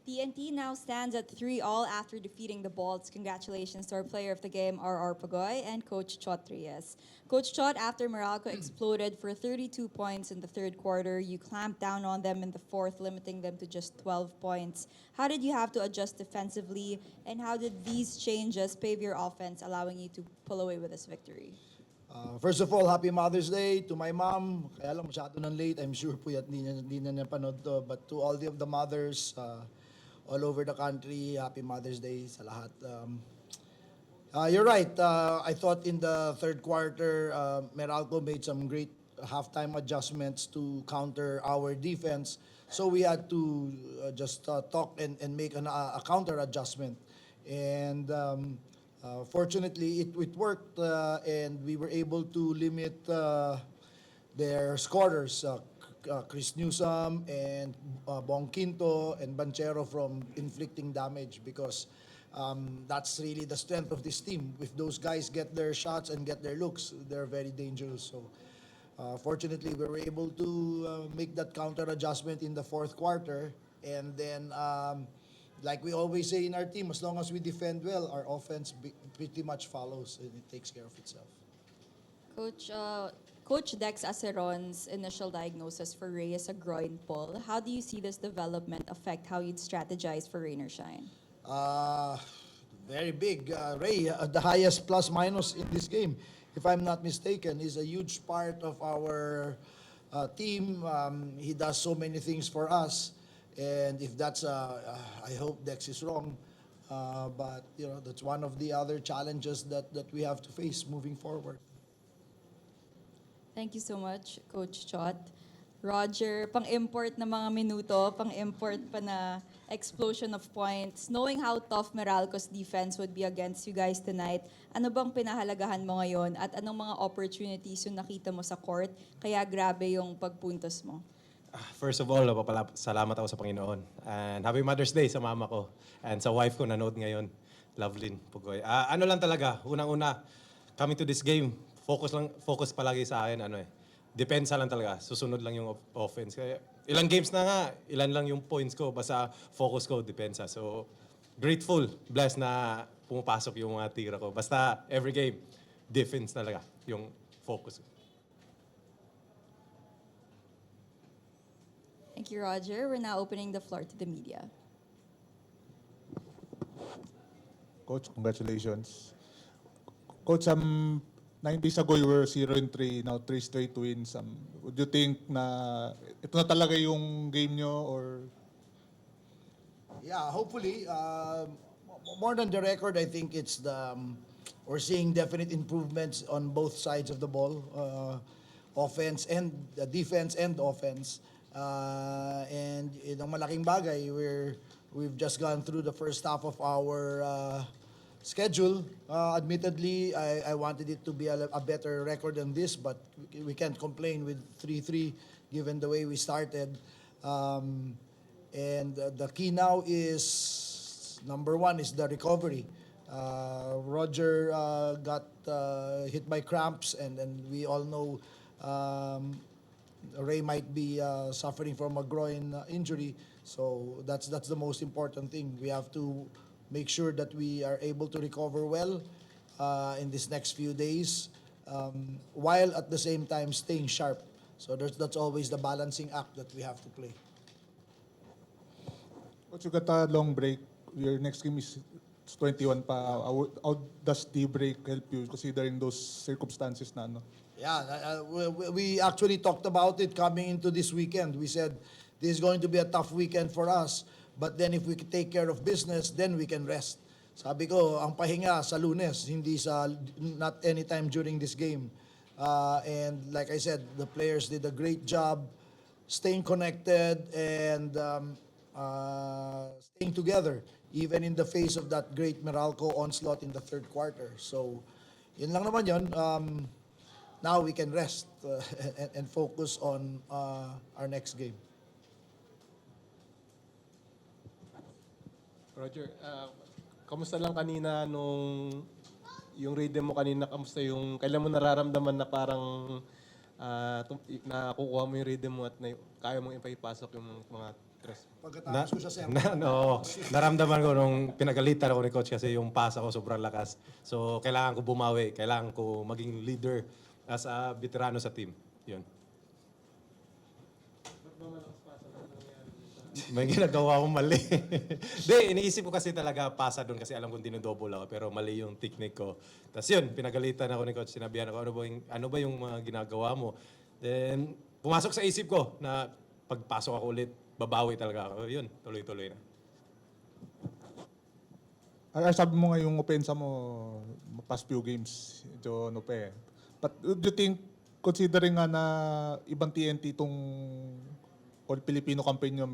TNT now stands at 3-all after defeating the Bolts. Congratulations to our player of the game, RR Pogoy, and Coach Chot Reyes. Coach Chot, after Meralco exploded for 32 points in the third quarter, you clamped down on them in the fourth, limiting them to just 12 points. How did you have to adjust defensively, and how did these changes pave your offense, allowing you to pull away with this victory? First of all, happy Mother's Day to my mom. Kaya lang masyado nang late. I'm sure po yan, hindi na napanood to. But to all the mothers all over the country, happy Mother's Day sa lahat. You're right. I thought in the third quarter, Meralco made some great halftime adjustments to counter our defense. So we had to just talk and make a counter adjustment. And fortunately, it worked, and we were able to limit their scorers, Chris Newsom and Bong Quinto and Banchero from inflicting damage because that's really the strength of this team. If those guys get their shots and get their looks, they're very dangerous. So fortunately, we were able to make that counter adjustment in the fourth quarter, and then like we always say in our team, as long as we defend well, our offense pretty much follows and it takes care of itself. Coach Dex Aceron's initial diagnosis for Ray is a groin pull. How do you see this development affect how you'd strategize for rain or shine? Very big. Ray, the highest plus minus in this game, if I'm not mistaken, is a huge part of our team. He does so many things for us. And if that's, I hope Dex is wrong, but that's one of the other challenges that we have to face moving forward. Thank you so much, Coach Chot. Roger, pang-import na mga minuto, pang-import pa na explosion of points. Knowing how tough Meralco's defense would be against you guys tonight, ano bang pinahalagahan mo ngayon at anong mga opportunities yung nakita mo sa court kaya grabe yung pagpuntos mo? First of all, salamat ako sa Panginoon. And happy Mother's Day sa mama ko. And sa wife ko nanood ngayon, Lovelyn Pogoy. Ano lang talaga, unang-una, coming to this game, focus palagi sa akin, depensa lang talaga. Susunod lang yung offense. Kaya, ilang games na nga, ilan lang yung points ko, basta focus ko, depensa. So, grateful, blessed na pumapasok yung mga tira ko. Basta, every game, defense talaga, yung focus. Thank you, Roger. We're now opening the floor to the media. Coach, congratulations. Coach, 9 days ago you were 0-3, now 3 straight wins. Would you think na ito na talaga yung game nyo or? Yeah, hopefully. More than the record, I think it's we're seeing definite improvements on both sides of the ball, offense and defense and offense. And ang malaking bagay, we've just gone through the first half of our schedule. Admittedly, I wanted it to be a better record than this, but we can't complain with 3-3 given the way we started. And the key now is, number one, is the recovery. Roger got hit by cramps, and we all know Ray might be suffering from a groin injury, so that's the most important thing. We have to make sure that we are able to recover well in these next few days, while at the same time staying sharp. So that's always the balancing act that we have to play. Coach, you got a long break. Your next game is 21 pa. How does the break help you considering those circumstances na Yeah, we actually talked about it coming into this weekend. We said this is going to be a tough weekend for us, but then if we take care of business, then we can rest. Sabi ko, ang pahinga sa Lunes, not anytime during this game. And like I said, the players did a great job staying connected and staying together, even in the face of that great Meralco onslaught in the third quarter. So, yun lang naman yun. Now we can rest and focus on our next game. Roger, kamusta lang kanina yung rhythm mo kanina, kamusta kailan mo nararamdaman na parang nakukuha mo yung rhythm mo at kaya mong ipasok yung mga Pagkatapos ko siya sa no, naramdaman ko nung pinagalitan ako ni Coach kasi yung pasa ko sobrang lakas. So, kailangan ko bumawi. Kailangan ko maging leader as a veterano sa team. Yun. May ginagawa akong mali. Hindi, iniisip ko kasi talaga pasa doon kasi alam kong dinodouble ako pero mali yung technique ko. Tapos yun, pinagalitan ako ni Coach. Sinabihan ako, ano ba yung mga ginagawa mo? Then, pumasok sa isip ko na pagpasok ako ulit, babawi talaga ako. Yun, tuloy-tuloy na. Sabi mo nga yung opensa mo past few games, ito ano pa eh. But do you think, considering nga na ibang TNT itong all Filipino campaign nyo,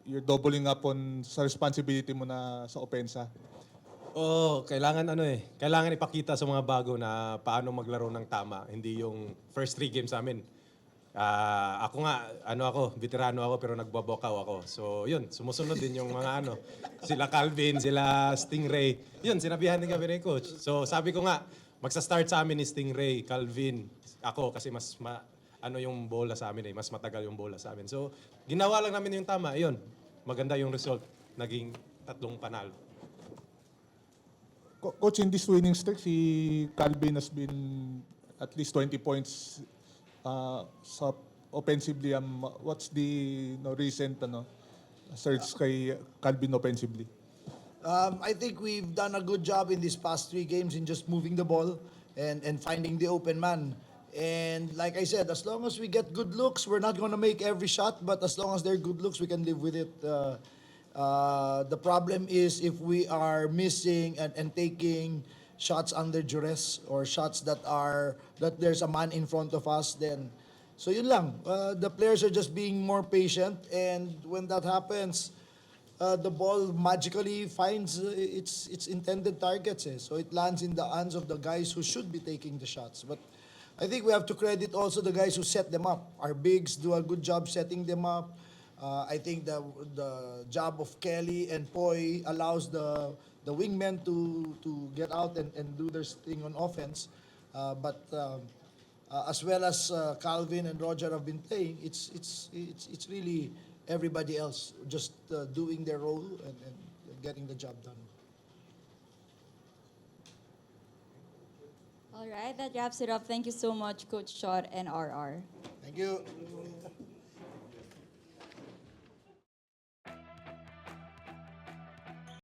you're doubling up on sa responsibility mo na sa opensa? Kailangan ipakita sa mga bago na paano maglaro ng tama. Hindi yung first 3 games namin. Ako nga, veterano ako pero nagbabokaw ako. So yun, sumusunod din yung mga sila Calvin, sila Stingray. Yun, sinabihan din kami ni Coach. So sabi ko nga, magsa-start sa amin ni Stingray, Calvin, ako kasi yung bola sa amin mas matagal yung bola sa amin. So ginawa lang namin yung tama, yun. Maganda yung result, naging 3 panalo. Coach, in this winning streak, si Calvin has been at least 20 points sa offensively. What's the recent surge kay Calvin offensively? I think we've done a good job in these past 3 games in just moving the ball and finding the open man. And like I said, as long as we get good looks, we're not going to make every shot, but as long as they're good looks, we can live with it. The problem is if we are missing and taking shots under duress or shots that there's a man in front of us, then so yun lang. The players are just being more patient, and when that happens, the ball magically finds its intended targets. So it lands in the hands of the guys who should be taking the shots. But I think we have to credit also the guys who set them up. Our bigs do a good job setting them up. I think the job of Kelly and Poy allows the wingmen to get out and do their thing on offense. But as well as Calvin and Roger have been playing, it's really everybody else just doing their role and getting the job done. All right, that wraps it up. Thank you so much, Coach Chot and RR. Thank you.